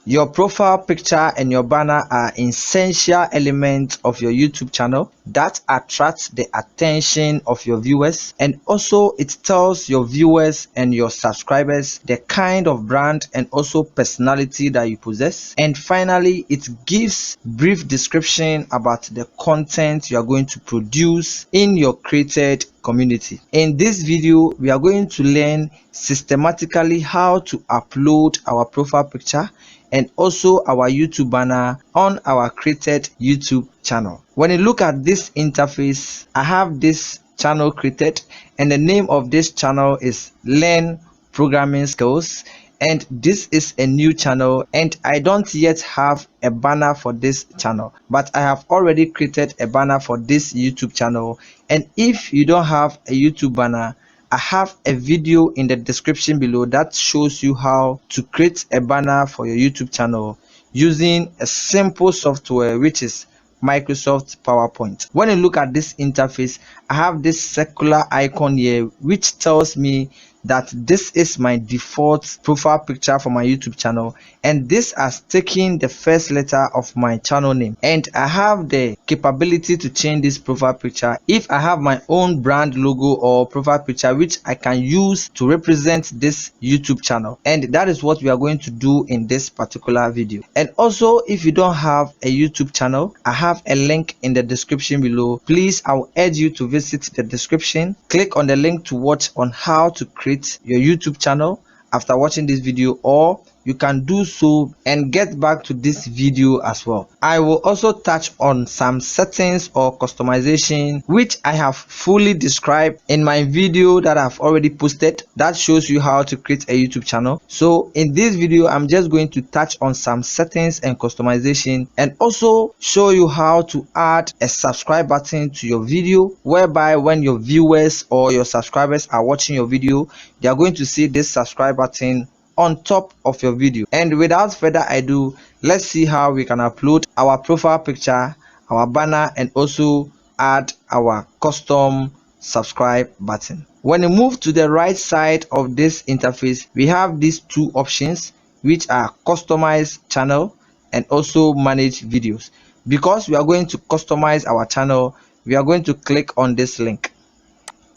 Your profile picture and your banner are essential elements of your YouTube channel that attract the attention of your viewers, and also it tells your viewers and your subscribers the kind of brand and also personality that you possess. And finally, it gives brief description about the content you are going to produce in your created community. In this video, we are going to learn systematically how to upload our profile picture and also our YouTube banner on our created YouTube channel. When you look at this interface, I have this channel created, and the name of this channel is Learn Programming Skills, and this is a new channel, and I don't yet have a banner for this channel, but I have already created a banner for this YouTube channel. And if you don't have a YouTube banner, I have a video in the description below that shows you how to create a banner for your YouTube channel using a simple software which is Microsoft PowerPoint. When you look at this interface, I have this circular icon here which tells me that this is my default profile picture for my YouTube channel, and this has taken the first letter of my channel name, and I have the capability to change this profile picture if I have my own brand logo or profile picture which I can use to represent this YouTube channel, and that is what we are going to do in this particular video. And also, if you don't have a YouTube channel, I have a link in the description below. Please, I will urge you to visit the description, click on the link to watch on how to create your YouTube channel after watching this video, or you can do so and get back to this video as well. I will also touch on some settings or customization which I have fully described in my video that I've already posted that shows you how to create a YouTube channel. So in this video, I'm just going to touch on some settings and customization, and also show you how to add a subscribe button to your video, whereby when your viewers or your subscribers are watching your video, they are going to see this subscribe button on top of your video. And without further ado, let's see how we can upload our profile picture, our banner, and also add our custom subscribe button. When you move to the right side of this interface, we have these two options which are customize channel and also manage videos. Because we are going to customize our channel, we are going to click on this link.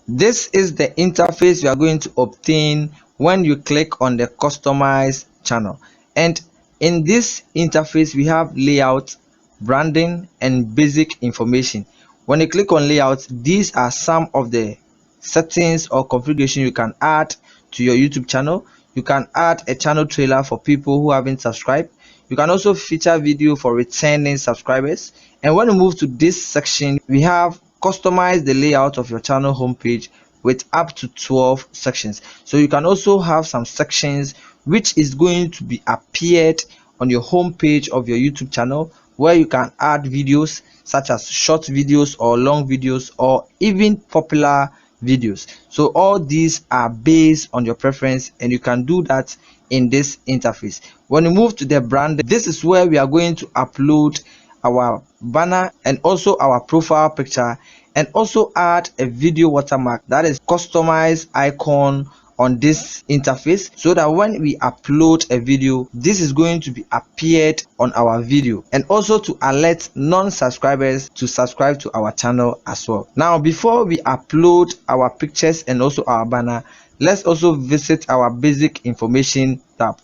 This is the interface you are going to obtain when you click on the customize channel. And in this interface, we have layout, branding, and basic information. When you click on layout, these are some of the settings or configuration you can add to your YouTube channel. You can add a channel trailer for people who haven't subscribed. You can also feature video for returning subscribers. And when you move to this section, we have customize the layout of your channel homepage with up to 12 sections. So you can also have some sections which is going to be appeared on your homepage of your YouTube channel, where you can add videos such as short videos or long videos or even popular videos. So all these are based on your preference, and you can do that in this interface. When you move to the brand, this is where we are going to upload our banner and also our profile picture, and also add a video watermark, that is customized icon on this interface, so that when we upload a video, this is going to be appeared on our video, and also to alert non-subscribers to subscribe to our channel as well. Now, before we upload our pictures and also our banner, let's also visit our basic information tab.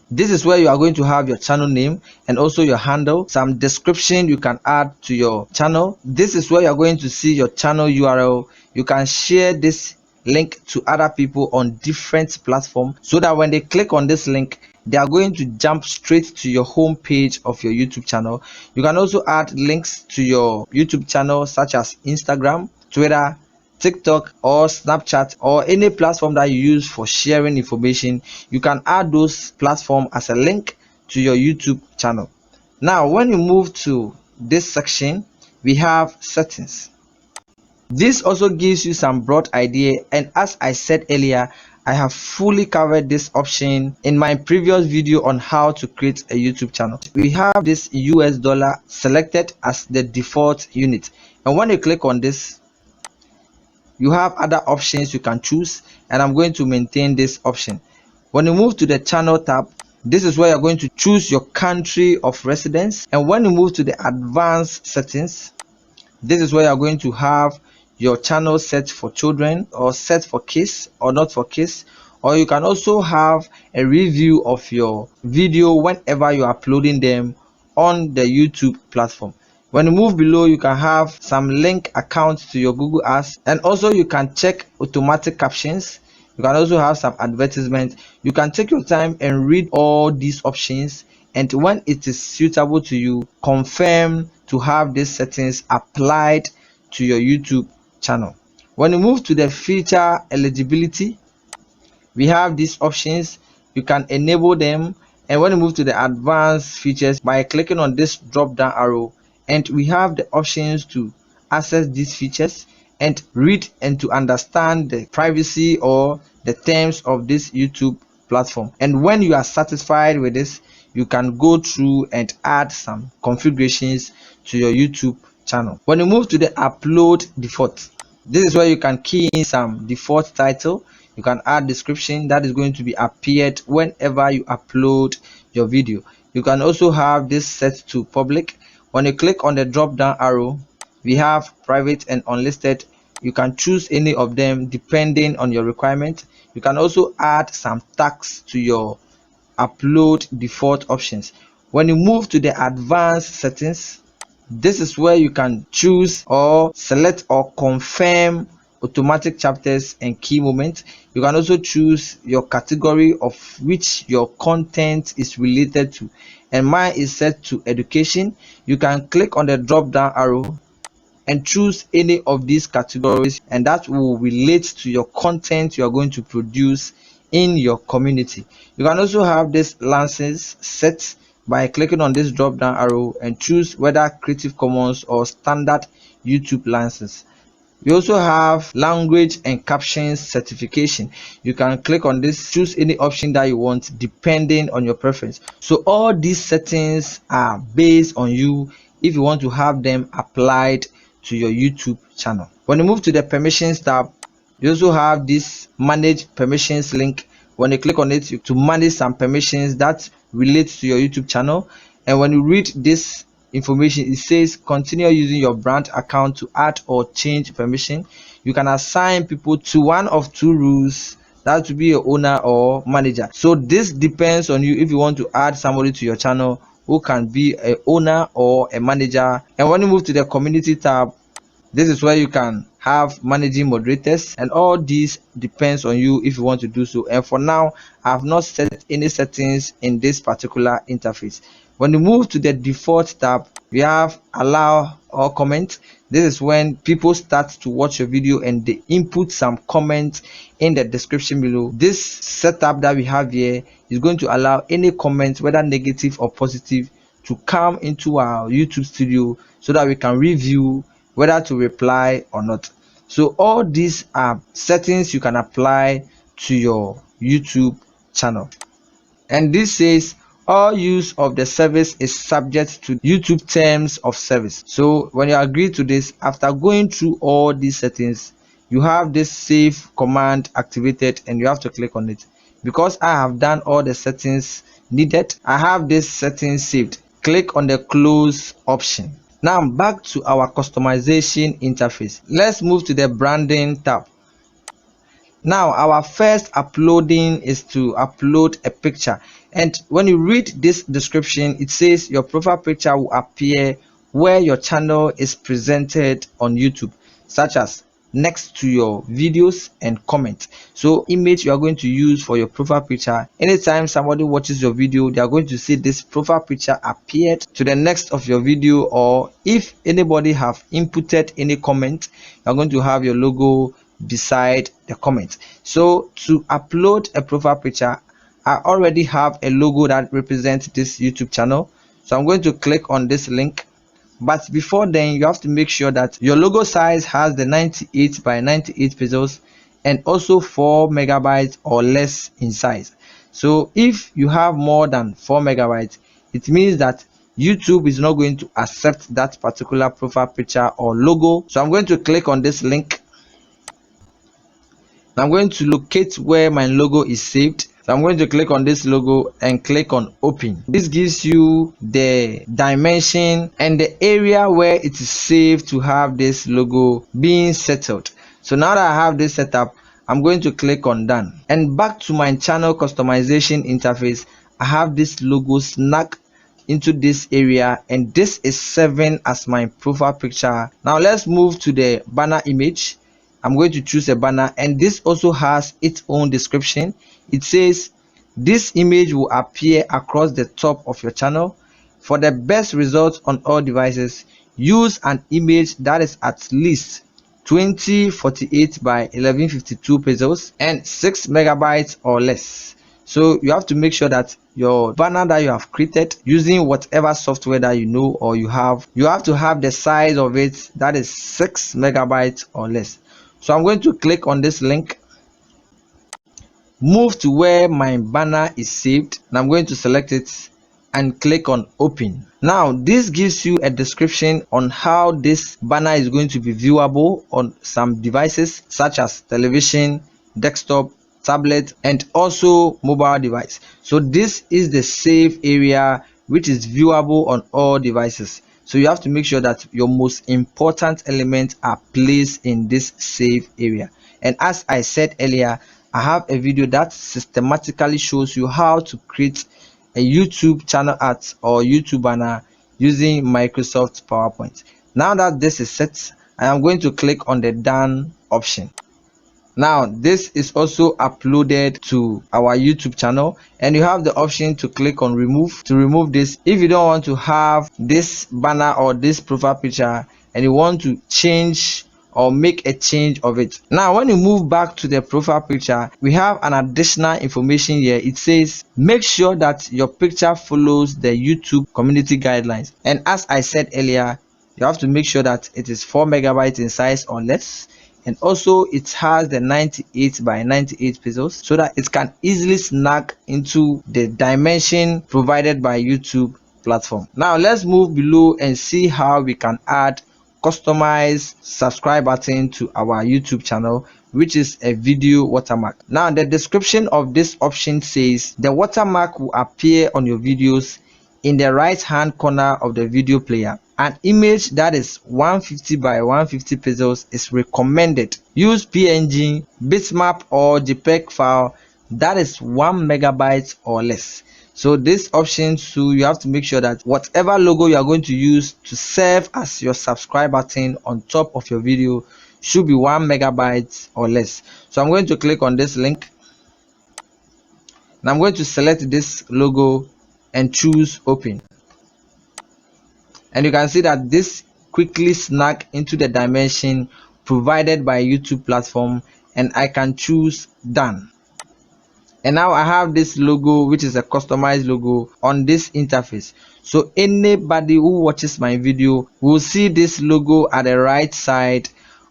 This is where you are going to have your channel name and also your handle, some description you can add to your channel. This is where you are going to see your channel URL. You can share this link to other people on different platforms, so that when they click on this link, they are going to jump straight to your home page of your YouTube channel. You can also add links to your YouTube channel such as Instagram, Twitter, TikTok, or Snapchat, or any platform that you use for sharing information. You can add those platforms as a link to your YouTube channel. Now, when you move to this section, we have settings. This also gives you some broad idea, and as I said earlier, I have fully covered this option in my previous video on how to create a YouTube channel. We have this US dollar selected as the default unit, and when you click on this, you have other options you can choose, and I'm going to maintain this option. When you move to the channel tab, This is where you're going to choose your country of residence. And when you move to the advanced settings, this is where you're going to have your channel set for children or set for kids or not for kids. Or you can also have a review of your video whenever you're uploading them on the YouTube platform. When you move below, you can have some link accounts to your Google Ads, and also you can check automatic captions. You can also have some advertisements. You can take your time and read all these options, and when it is suitable to you, confirm to have these settings applied to your YouTube channel. When you move to the feature eligibility, we have these options. You can enable them, and when you move to the advanced features by clicking on this drop down arrow, and we have the options to access these features and read and to understand the privacy or the terms of this YouTube platform. And when you are satisfied with this, you can go through and add some configurations to your YouTube channel. When you move to the upload default, this is where you can key in some default title. You can add description that is going to be appeared whenever you upload your video. You can also have this set to public. When you click on the drop down arrow, we have private and unlisted. You can choose any of them depending on your requirement. You can also add some tags to your upload default options. When you move to the advanced settings, this is where you can choose or select or confirm automatic chapters and key moments. You can also choose your category of which your content is related to, and mine is set to education. You can click on the drop down arrow and choose any of these categories, and that will relate to your content you are going to produce in your community. You can also have this license set by clicking on this drop down arrow and choose whether Creative Commons or standard YouTube license. We also have language and captions certification. You can click on this, choose any option that you want depending on your preference. So all these settings are based on you if you want to have them applied to your YouTube channel. When you move to the permissions tab, you also have this manage permissions link. When you click on it, to manage some permissions that relate to your YouTube channel. And when you read this information, it says continue using your brand account to add or change permission. You can assign people to one of two rules, that to be your owner or manager. So this depends on you if you want to add somebody to your channel who can be a owner or a manager. And when you move to the community tab, this is where you can have managing moderators, and all these depends on you if you want to do so. And for now, I have not set any settings in this particular interface. When you move to the default tab, we have allow or comment. This is when people start to watch your video and they input some comments in the description below. This setup that we have here is going to allow any comments, whether negative or positive, to come into our YouTube studio so that we can review whether to reply or not. So all these are settings you can apply to your YouTube channel. And this says all use of the service is subject to YouTube terms of service. So when you agree to this, after going through all these settings, you have this save command activated and you have to click on it. Because I have done all the settings needed, I have this settings saved. Click on the close option. Now back to our customization interface. Let's move to the branding tab. Now our first uploading is to upload a picture, and when you read this description, it says your profile picture will appear where your channel is presented on YouTube, such as next to your videos and comment. So image you are going to use for your profile picture, anytime somebody watches your video, they are going to see this profile picture appeared to the next of your video, or if anybody have inputted any comment, you are going to have your logo beside the comment. So to upload a profile picture, I already have a logo that represents this YouTube channel, so I'm going to click on this link. But before then, you have to make sure that your logo size has the 98 by 98 pixels and also 4 megabytes or less in size. So if you have more than 4 megabytes, it means that YouTube is not going to accept that particular profile picture or logo. So I'm going to click on this link. I'm going to locate where my logo is saved. So I'm going to click on this logo and click on open. This gives you the dimension and the area where it is safe to have this logo being settled. So now that I have this set up, I'm going to click on done. And back to my channel customization interface, I have this logo snag into this area, and this is serving as my profile picture. Now let's move to the banner image. I'm going to choose a banner, and this also has its own description. It says this image will appear across the top of your channel. For the best results on all devices, use an image that is at least 2048 by 1152 pixels and 6 megabytes or less. So you have to make sure that your banner that you have created using whatever software that you know or you have to have the size of it that is 6 megabytes or less. So I'm going to click on this link, move to where my banner is saved, and I'm going to select it and click on open. Now this gives you a description on how this banner is going to be viewable on some devices such as television, desktop, tablet, and also mobile device. So this is the save area which is viewable on all devices. So you have to make sure that your most important elements are placed in this save area. And as I said earlier, I have a video that systematically shows you how to create a YouTube channel art or YouTube banner using Microsoft PowerPoint. Now that this is set, I am going to click on the done option. Now this is also uploaded to our YouTube channel, and you have the option to click on remove to remove this if you don't want to have this banner or this profile picture and you want to change or make a change of it. Now when you move back to the profile picture, we have an additional information here. It says make sure that your picture follows the YouTube community guidelines, and as I said earlier, you have to make sure that it is 4 megabytes in size or less, and also it has the 98 by 98 pixels so that it can easily snag into the dimension provided by YouTube platform. Now let's move below and see how we can add customized subscribe button to our YouTube channel, which is a video watermark. Now the description of this option says the watermark will appear on your videos in the right hand corner of the video player. An image that is 150 by 150 pixels is recommended. Use PNG, bitmap or JPEG file that is 1 megabyte or less. So this option, so you have to make sure that whatever logo you are going to use to serve as your subscribe button on top of your video should be 1 megabyte or less. So I'm going to click on this link, and I'm going to select this logo and choose open. And you can see that this quickly snag into the dimension provided by YouTube platform, and I can choose done. And now I have this logo, which is a customized logo on this interface. So anybody who watches my video will see this logo at the right side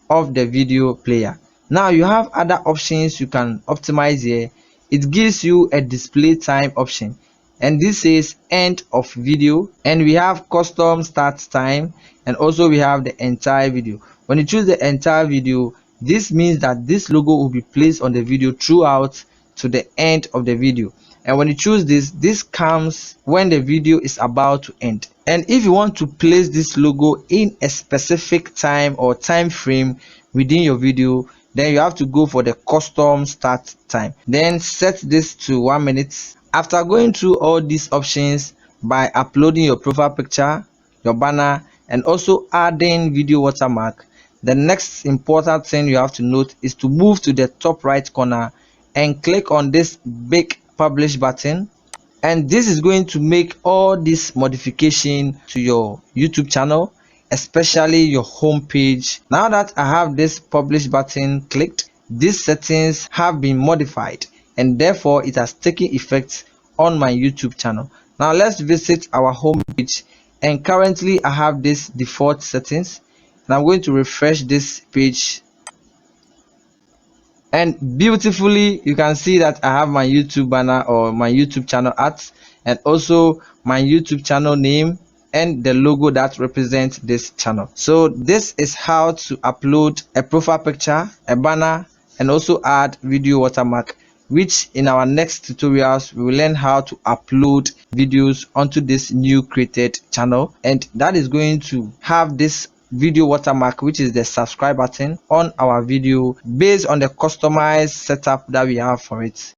of the video player. Now you have other options you can optimize here. It gives you a display time option, and this says end of video, and we have custom start time, and also we have the entire video. When you choose the entire video, this means that this logo will be placed on the video throughout to the end of the video. And when you choose this comes when the video is about to end. And if you want to place this logo in a specific time or time frame within your video, then you have to go for the custom start time, then set this to 1 minute. After going through all these options by uploading your profile picture, your banner, and also adding video watermark, the next important thing you have to note is to move to the top right corner and click on this big publish button, and this is going to make all this modification to your YouTube channel, especially your home page. Now that I have this publish button clicked, these settings have been modified, and therefore it has taken effect on my YouTube channel. Now let's visit our home page, and currently I have this default settings, and I'm going to refresh this page, and beautifully you can see that I have my YouTube banner or my YouTube channel art, and also my YouTube channel name and the logo that represents this channel. So this is how to upload a profile picture, a banner, and also add video watermark which in our next tutorials we will learn how to upload videos onto this new created channel, and that is going to have this video watermark, which is the subscribe button on our video based on the customized setup that we have for it.